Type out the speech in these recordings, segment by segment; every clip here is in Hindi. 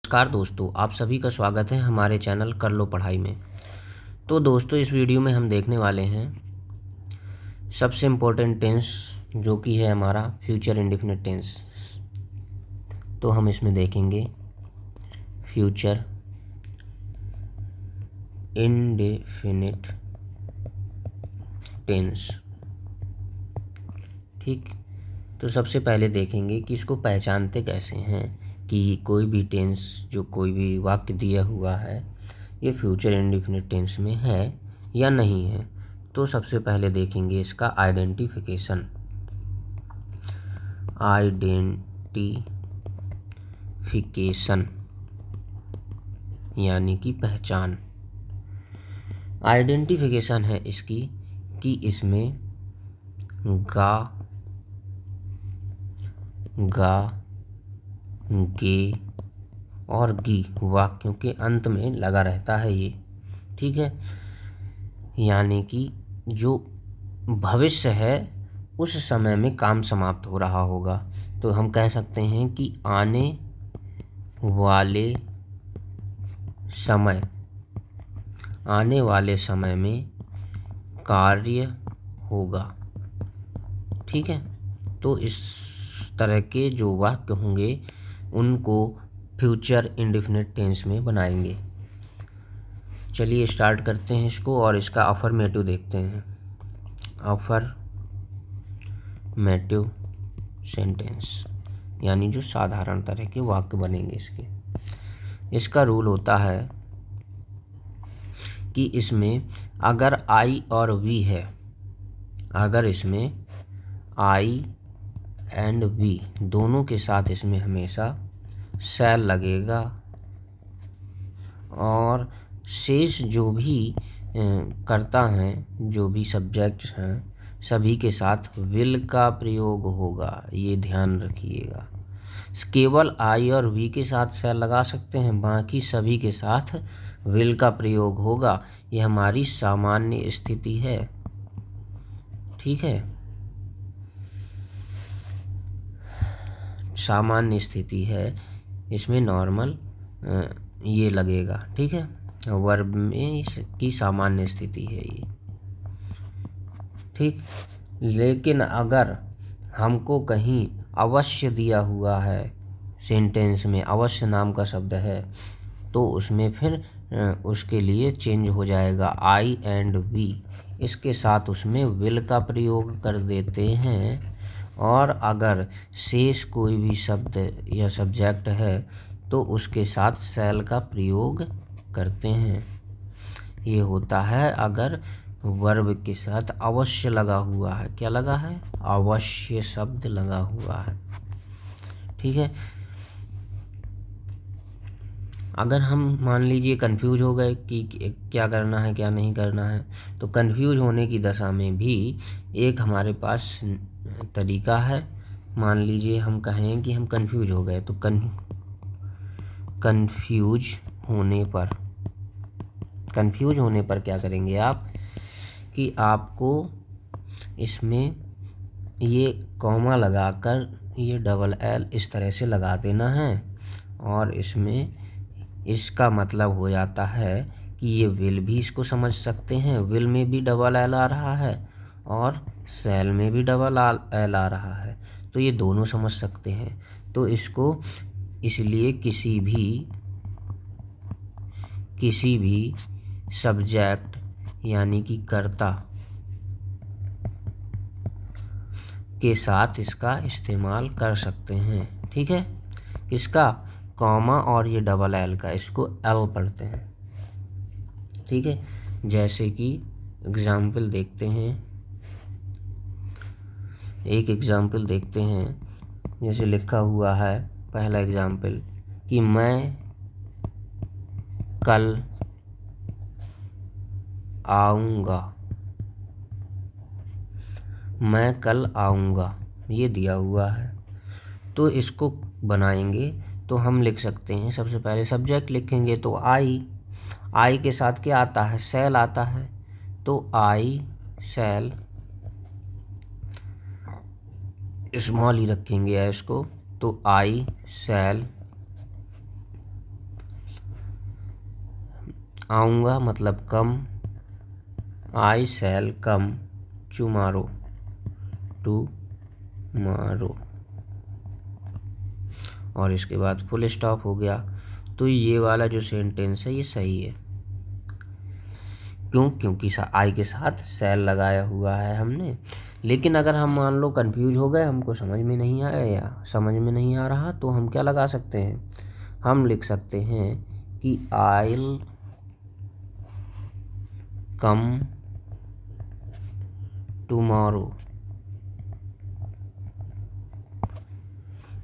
नमस्कार दोस्तों, आप सभी का स्वागत है हमारे चैनल कर लो पढ़ाई में। तो दोस्तों, इस वीडियो में हम देखने वाले हैं सबसे इम्पोर्टेंट टेंस जो कि है हमारा फ्यूचर इंडेफिनिट टेंस। तो हम इसमें देखेंगे फ्यूचर इंडेफिनिट टेंस। ठीक, तो सबसे पहले देखेंगे कि इसको पहचानते कैसे हैं कि कोई भी टेंस, जो कोई भी वाक्य दिया हुआ है, ये फ्यूचर इंडेफिनिट टेंस में है या नहीं है। तो सबसे पहले देखेंगे इसका आइडेंटिफिकेशन। आइडेंटिफिकेशन यानी कि पहचान। आइडेंटिफिकेशन है इसकी कि इसमें गा, गे और गी वाक्यों के अंत में लगा रहता है ये। ठीक है, यानी कि जो भविष्य है उस समय में काम समाप्त हो रहा होगा। तो हम कह सकते हैं कि आने वाले समय में कार्य होगा। ठीक है, तो इस तरह के जो वाक्य होंगे उनको फ्यूचर इंडेफिनिट टेंस में बनाएंगे। चलिए स्टार्ट करते हैं इसको और इसका अफर्मेटिव देखते हैं। अफर्मेटिव सेंटेंस यानी जो साधारण तरह के वाक्य बनेंगे इसके। इसका रूल होता है कि इसमें अगर आई और वी है, अगर इसमें आई एंड वी दोनों के साथ इसमें हमेशा शैल लगेगा, और शेष जो भी कर्ता हैं, जो भी सब्जेक्ट्स हैं, सभी के साथ विल का प्रयोग होगा। ये ध्यान रखिएगा। केवल आई और वी के साथ शैल लगा सकते हैं, बाकी सभी के साथ विल का प्रयोग होगा। ये हमारी सामान्य स्थिति है। ठीक है, सामान्य स्थिति है, इसमें नॉर्मल ये लगेगा। ठीक है, वर्ब में की सामान्य स्थिति है ये। ठीक, लेकिन अगर हमको कहीं अवश्य दिया हुआ है, सेंटेंस में अवश्य नाम का शब्द है, तो उसमें फिर उसके लिए चेंज हो जाएगा। आई एंड वी इसके साथ उसमें विल का प्रयोग कर देते हैं, और अगर शेष कोई भी शब्द या सब्जेक्ट है तो उसके साथ शैल का प्रयोग करते हैं। ये होता है अगर वर्ब के साथ अवश्य लगा हुआ है। क्या लगा है? अवश्य शब्द लगा हुआ है। ठीक है, अगर हम मान लीजिए कंफ्यूज हो गए कि क्या करना है क्या नहीं करना है, तो कंफ्यूज होने की दशा में भी एक हमारे पास तरीका है। मान लीजिए हम कहें कि हम कंफ्यूज हो गए, तो कंफ्यूज होने पर क्या करेंगे आप कि आपको इसमें ये कॉमा लगाकर ये डबल एल इस तरह से लगा देना है, और इसमें इसका मतलब हो जाता है कि ये विल भी इसको समझ सकते हैं। विल में भी डबल एल आ रहा है और सेल में भी डबल एल आ रहा है, तो ये दोनों समझ सकते हैं। तो इसको इसलिए किसी भी सब्जेक्ट यानी कि कर्ता के साथ इसका इस्तेमाल कर सकते हैं। ठीक है, इसका कॉमा और ये डबल एल का, इसको एल पढ़ते हैं। ठीक है, जैसे कि एग्जाम्पल देखते हैं, एक एग्जाम्पल देखते हैं। जैसे लिखा हुआ है पहला एग्जाम्पल कि मैं कल आऊँगा। मैं कल आऊँगा ये दिया हुआ है। तो इसको बनाएंगे तो हम लिख सकते हैं, सबसे पहले सब्जेक्ट लिखेंगे तो आई के साथ क्या आता है? शैल आता है। तो आई शैल स्मॉल ही रखेंगे एस को। तो आई शैल आऊँगा मतलब कम, आई शैल कम टुमारो, टुमारो, और इसके बाद फुल स्टॉप हो गया। तो ये वाला जो सेंटेंस है ये सही है। क्यों? क्योंकि आई के साथ शैल लगाया हुआ है हमने। लेकिन अगर हम मान लो कंफ्यूज हो गए, हमको समझ में नहीं आया या समझ में नहीं आ रहा, तो हम क्या लगा सकते हैं? हम लिख सकते हैं कि आइल कम टुमारो।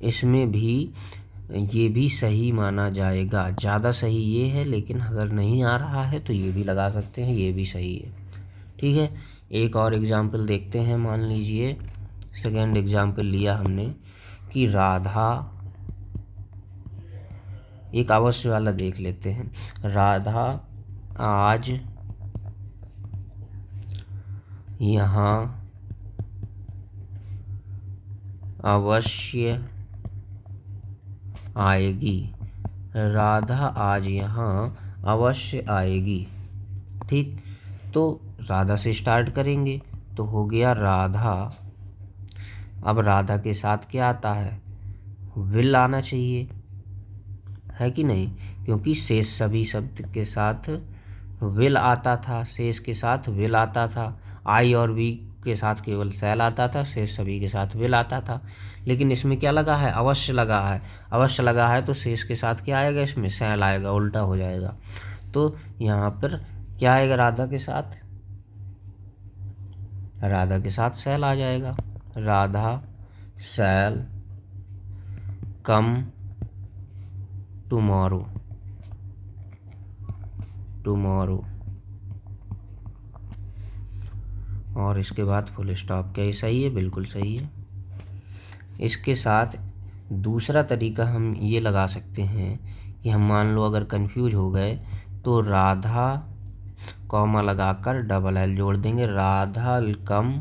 इसमें भी ये भी सही माना जाएगा। ज़्यादा सही ये है, लेकिन अगर नहीं आ रहा है तो ये भी लगा सकते हैं, ये भी सही है। ठीक है, एक और एग्जाम्पल देखते हैं। मान लीजिए सेकेंड एग्जाम्पल लिया हमने कि राधा, एक अवश्य वाला देख लेते हैं। राधा आज यहाँ अवश्य आएगी। राधा आज यहाँ अवश्य आएगी। ठीक, तो राधा से स्टार्ट करेंगे तो हो गया राधा। अब राधा के साथ क्या आता है? विल आना चाहिए, है कि नहीं? क्योंकि शेष सभी शब्द के साथ विल आता था, शेष के साथ विल आता था। आई और वी के साथ केवल शैल आता था, शेष सभी के साथ विल आता था। लेकिन इसमें क्या लगा है? अवश्य लगा है। अवश्य लगा है तो शेष के साथ क्या आएगा? इसमें शैल आएगा, उल्टा हो जाएगा। तो यहाँ पर क्या आएगा? राधा के साथ, राधा के साथ शैल आ जाएगा। राधा शैल कम टुमारो, टुमारो, और इसके बाद फुल स्टॉप। क्या ये सही है? बिल्कुल सही है। इसके साथ दूसरा तरीका हम ये लगा सकते हैं कि हम मान लो अगर कंफ्यूज हो गए तो राधा कॉमा लगाकर डबल एल जोड़ देंगे। राधा कम,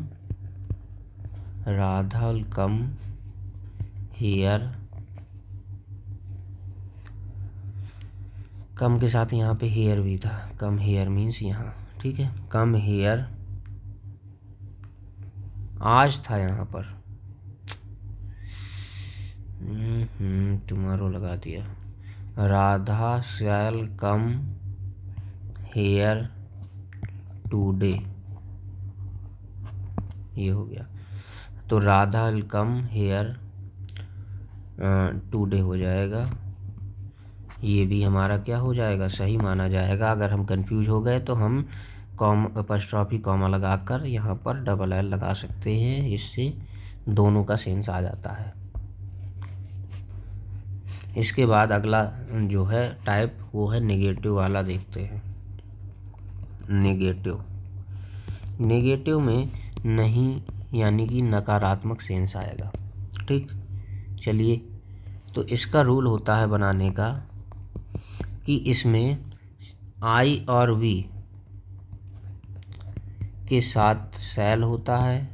राधा कम हेयर, कम के साथ यहाँ पे हेयर भी था, कम हेयर मीन्स यहाँ। ठीक है, कम हेयर आज था यहाँ पर, टुमारो लगा दिया। राधा शैल कम हेयर टुडे, ये हो गया। तो Radha will come here today हो जाएगा। ये भी हमारा क्या हो जाएगा? सही माना जाएगा। अगर हम कंफ्यूज हो गए तो हम अपॉस्ट्रोफी कॉमा लगाकर यहाँ पर डबल एल लगा सकते हैं, इससे दोनों का सेंस आ जाता है। इसके बाद अगला जो है टाइप वो है नेगेटिव वाला, देखते हैं। नेगेटिव, नेगेटिव में नहीं यानी कि नकारात्मक सेंस आएगा। ठीक, चलिए, तो इसका रूल होता है बनाने का कि इसमें आई और वी के साथ शैल होता है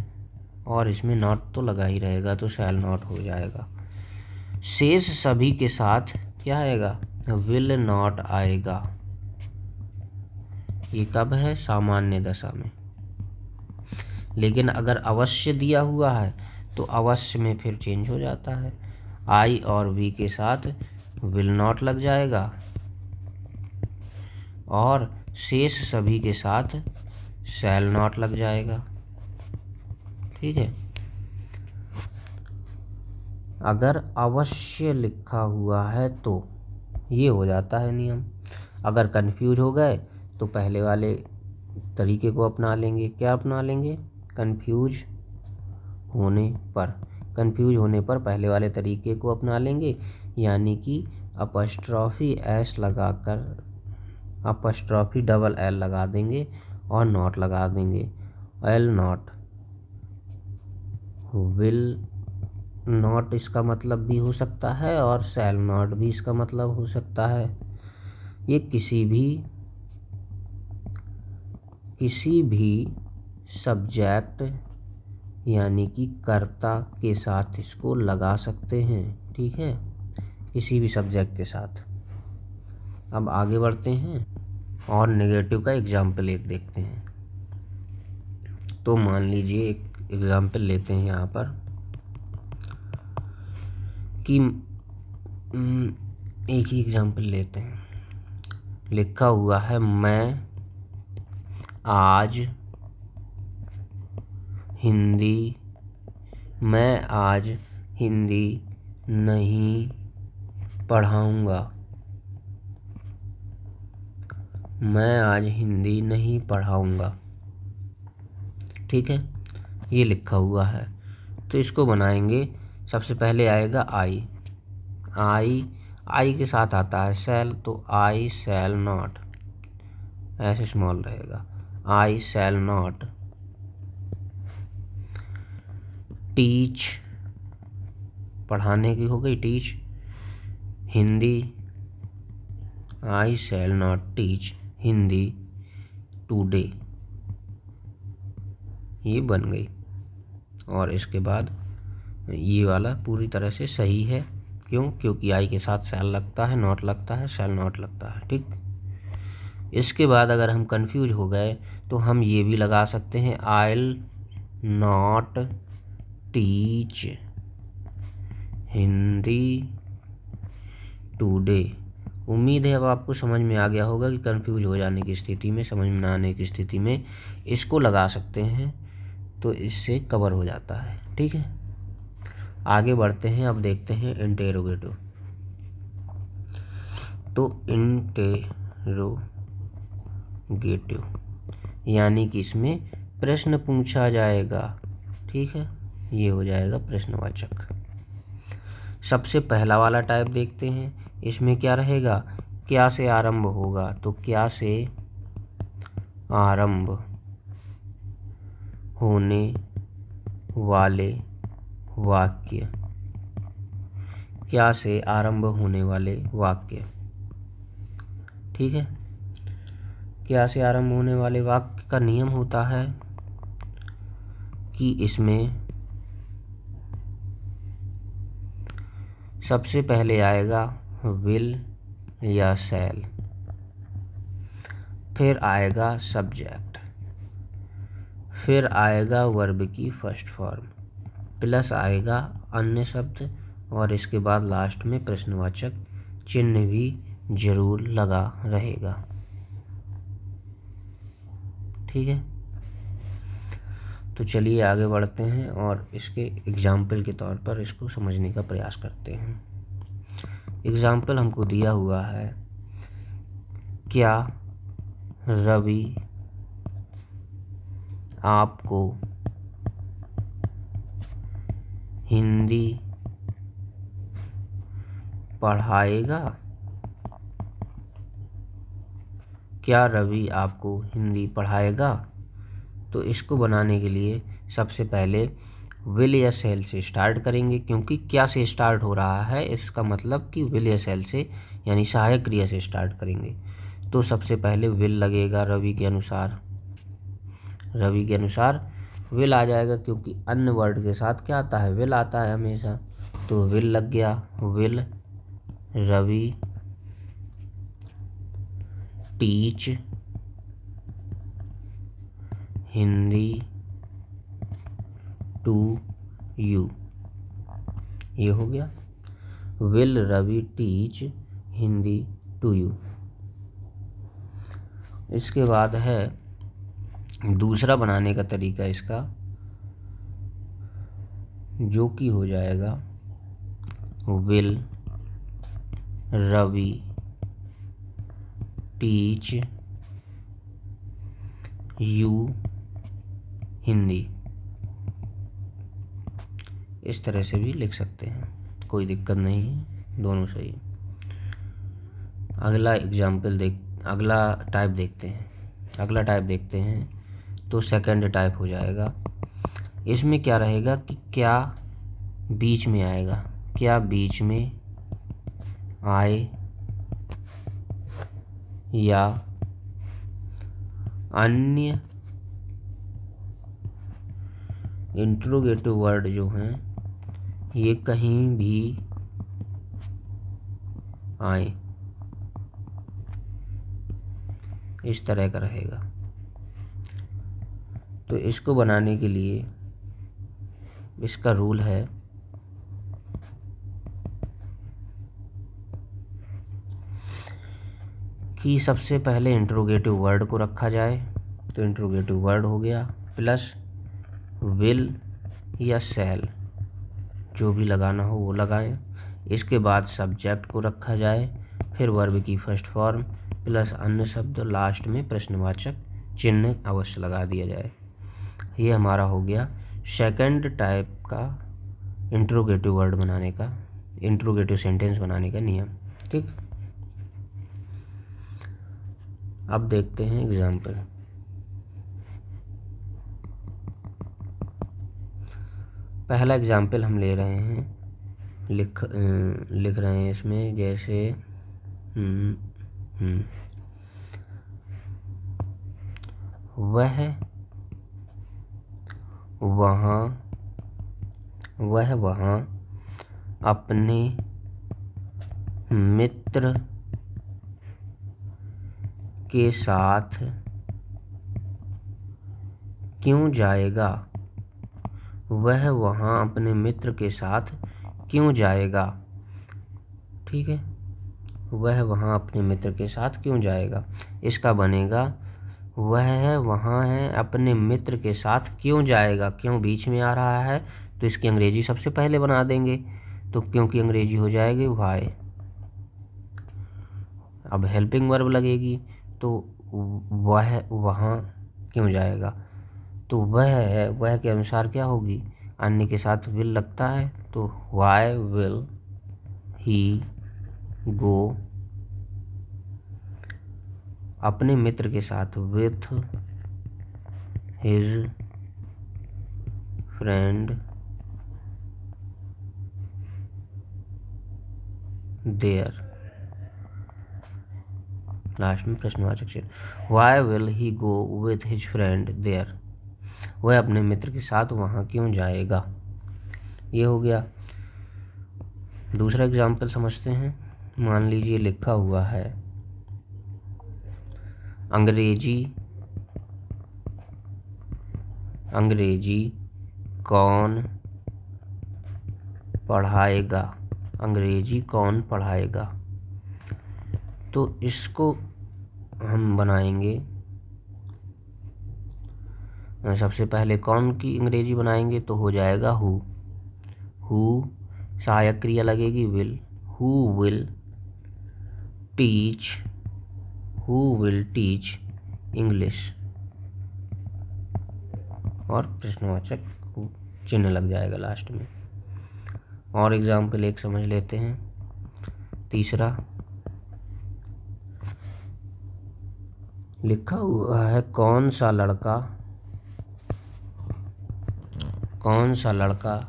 और इसमें नॉट तो लगा ही रहेगा, तो शैल नॉट हो जाएगा। शेष सभी के साथ क्या आएगा? विल नॉट आएगा। ये कब है? सामान्य दशा में। लेकिन अगर अवश्य दिया हुआ है तो अवश्य में फिर चेंज हो जाता है। आई और वी के साथ विल नॉट लग जाएगा और शेष सभी के साथ शैल नॉट लग जाएगा। ठीक है, अगर अवश्य लिखा हुआ है तो ये हो जाता है नियम। अगर कंफ्यूज हो गए तो पहले वाले तरीके को अपना लेंगे। क्या अपना लेंगे? कंफ्यूज होने पर, कंफ्यूज होने पर पहले वाले तरीके को अपना लेंगे, यानी कि अपॉस्ट्रॉफी एस लगाकर अपॉस्ट्रॉफी डबल एल लगा देंगे और नॉट लगा देंगे। एल नॉट, विल नॉट इसका मतलब भी हो सकता है और शैल नॉट भी इसका मतलब हो सकता है। ये किसी भी सब्जेक्ट यानी कि कर्ता के साथ इसको लगा सकते हैं। ठीक है, किसी भी सब्जेक्ट के साथ। अब आगे बढ़ते हैं। और नेगेटिव का एग्जाम्पल एक देखते हैं। तो मान लीजिए एक एग्जाम्पल लेते हैं यहाँ पर कि एक ही एग्जाम्पल लेते हैं। लिखा हुआ है मैं आज हिंदी नहीं पढ़ाऊँगा। मैं आज हिंदी नहीं पढ़ाऊँगा। ठीक है, ये लिखा हुआ है। तो इसको बनाएंगे। सबसे पहले आएगा आई के साथ आता है शैल, तो आई शैल नॉट, ऐसे स्मॉल रहेगा। आई शैल नॉट टीच, पढ़ाने की हो गई teach, Hindi. I shall not teach Hindi today, ये बन गई। और इसके बाद ये वाला पूरी तरह से सही है। क्यों? क्योंकि आई के साथ शैल लगता है, नॉट लगता है, शैल नॉट लगता है। ठीक। इसके बाद अगर हम कंफ्यूज हो गए तो हम ये भी लगा सकते हैं, आइल नॉट टीच हिंदी टुडे। उम्मीद है अब आपको समझ में आ गया होगा कि कंफ्यूज हो जाने की स्थिति में, समझ में ना आने की स्थिति में इसको लगा सकते हैं, तो इससे कवर हो जाता है। ठीक है, आगे बढ़ते हैं। अब देखते हैं इंटेरोगेटिव। तो इंटेरोगेटिव यानी कि इसमें प्रश्न पूछा जाएगा। ठीक है, ये हो जाएगा प्रश्नवाचक। सबसे पहला वाला टाइप देखते हैं। इसमें क्या रहेगा? क्या से आरंभ होगा, तो क्या से आरंभ होने वाले वाक्य, क्या से आरंभ होने वाले वाक्य। ठीक है, क्या से आरंभ होने वाले वाक्य का नियम होता है कि इसमें सबसे पहले आएगा विल या शैल, फिर आएगा सब्जेक्ट, फिर आएगा वर्ब की फर्स्ट फॉर्म, प्लस आएगा अन्य शब्द, और इसके बाद लास्ट में प्रश्नवाचक चिन्ह भी जरूर लगा रहेगा। ठीक है, तो चलिए आगे बढ़ते हैं और इसके एग्जाम्पल के तौर पर इसको समझने का प्रयास करते हैं। एग्जाम्पल हमको दिया हुआ है, क्या रवि आपको हिंदी पढ़ाएगा? क्या रवि आपको हिंदी पढ़ाएगा? तो इसको बनाने के लिए सबसे पहले विल या शैल से स्टार्ट करेंगे, क्योंकि क्या से स्टार्ट हो रहा है, इसका मतलब कि विल या शैल से यानी सहायक क्रिया से स्टार्ट करेंगे। तो सबसे पहले विल लगेगा रवि के अनुसार विल आ जाएगा, क्योंकि अन्य वर्ड के साथ क्या आता है? विल आता है हमेशा। तो विल लग गया, will Ravi teach Hindi to you, ये हो गया will Ravi teach Hindi to you. इसके बाद है दूसरा बनाने का तरीका इसका, जो कि हो जाएगा will Ravi teach you Hindi. इस तरह से भी लिख सकते हैं, कोई दिक्कत नहीं है, दोनों सही। अगला टाइप देखते हैं। तो सेकंड टाइप हो जाएगा। इसमें क्या रहेगा कि क्या बीच में आएगा, क्या बीच में आए या अन्य इंट्रोगेटिव वर्ड जो हैं ये कहीं भी आए। इस तरह का रहेगा। तो इसको बनाने के लिए इसका रूल है कि सबसे पहले इंट्रोगेटिव वर्ड को रखा जाए, तो इंट्रोगेटिव वर्ड हो गया प्लस विल या शैल, जो भी लगाना हो वो लगाएं। इसके बाद सब्जेक्ट को रखा जाए, फिर वर्ब की फर्स्ट फॉर्म प्लस अन्य शब्द, लास्ट में प्रश्नवाचक चिन्ह अवश्य लगा दिया जाए। ये हमारा हो गया सेकंड टाइप का इंट्रोगेटिव वर्ड बनाने का, इंट्रोगेटिव सेंटेंस बनाने का नियम। ठीक, अब देखते हैं एग्जाम्पल। पहला एग्जाम्पल हम ले रहे हैं, लिख रहे हैं इसमें, जैसे वह वहाँ अपने मित्र के साथ क्यों जाएगा? वह वहाँ अपने मित्र के साथ क्यों जाएगा? ठीक है, वह वहाँ अपने मित्र के साथ क्यों जाएगा, इसका बनेगा वह वहाँ है अपने मित्र के साथ क्यों जाएगा। क्यों बीच में आ रहा है तो इसकी अंग्रेजी सबसे पहले बना देंगे, तो क्योंकि अंग्रेजी हो जाएगी वाई। अब हेल्पिंग वर्ब लगेगी, तो वह वहाँ क्यों जाएगा, तो वह के अनुसार क्या होगी, अन्य के साथ विल लगता है, तो वाई विल ही गो अपने मित्र के साथ with his friend there, last में प्रश्नवाचक चिन्ह। Why will he go with his friend there, वह अपने मित्र के साथ वहाँ क्यों जाएगा। ये हो गया। दूसरा एग्जाम्पल समझते हैं। मान लीजिए लिखा हुआ है अंग्रेजी कौन पढ़ाएगा, अंग्रेजी कौन पढ़ाएगा। तो इसको हम बनाएंगे, सबसे पहले कौन की अंग्रेजी बनाएंगे, तो हो जाएगा हु सहायक क्रिया लगेगी will, who will teach English, और प्रश्नवाचक चिन्ह लग जाएगा लास्ट में। और एग्जाम्पल एक समझ लेते हैं। तीसरा लिखा हुआ है कौन सा लड़का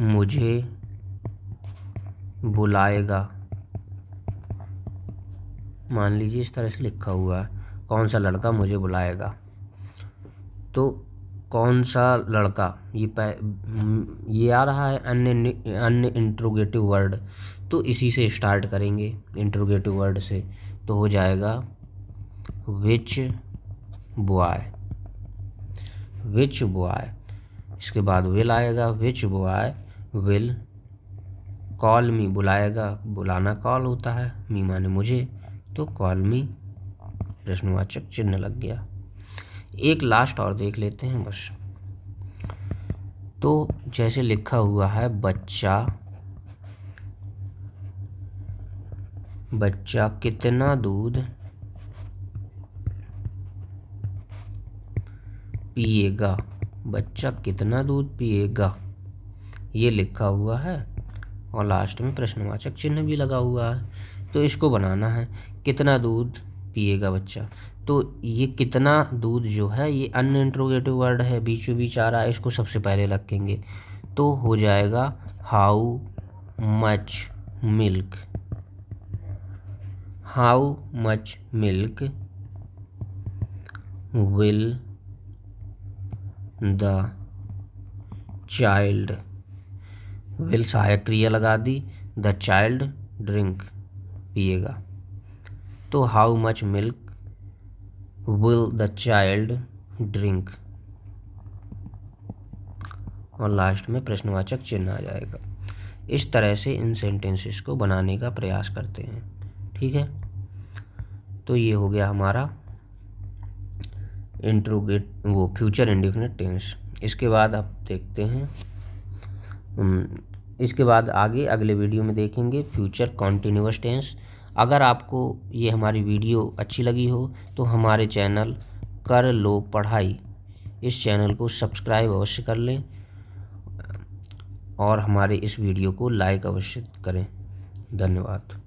मुझे बुलाएगा। मान लीजिए इस तरह से लिखा हुआ है, कौन सा लड़का मुझे बुलाएगा। तो कौन सा लड़का, ये आ रहा है अन्य इंट्रोगेटिव वर्ड, तो इसी से स्टार्ट करेंगे इंट्रोगेटिव वर्ड से, तो हो जाएगा विच बॉय। इसके बाद विल आएगा, विच बॉय विल कॉल मी, बुलाएगा, बुलाना कॉल होता है, मी माने मुझे, तो कॉल मी प्रश्नवाचक चिन्ह लग गया। एक लास्ट और देख लेते हैं बस। तो जैसे लिखा हुआ है बच्चा कितना दूध पिएगा, बच्चा कितना दूध पिएगा, ये लिखा हुआ है, और लास्ट में प्रश्नवाचक चिन्ह भी लगा हुआ है। तो इसको बनाना है, कितना दूध पिएगा बच्चा। तो ये कितना दूध जो है ये अन्य इंट्रोगेटिव वर्ड है, बीचों बीच आ रहा है, इसको सबसे पहले रखेंगे, तो हो जाएगा how much milk will the child, will सहायक क्रिया लगा दी, द चाइल्ड ड्रिंक पिएगा। तो how much milk will the child drink, और लास्ट में प्रश्नवाचक चिन्ह आ जाएगा। इस तरह से इन सेंटेंसेस को बनाने का प्रयास करते हैं। ठीक है, तो ये हो गया हमारा फ्यूचर इंडेफिनिट टेंस। इसके बाद आप देखते हैं, इसके बाद आगे अगले वीडियो में देखेंगे फ्यूचर कॉन्टिन्यूअस टेंस। अगर आपको ये हमारी वीडियो अच्छी लगी हो तो हमारे चैनल कर लो पढ़ाई, इस चैनल को सब्सक्राइब अवश्य कर लें और हमारे इस वीडियो को लाइक अवश्य करें। धन्यवाद।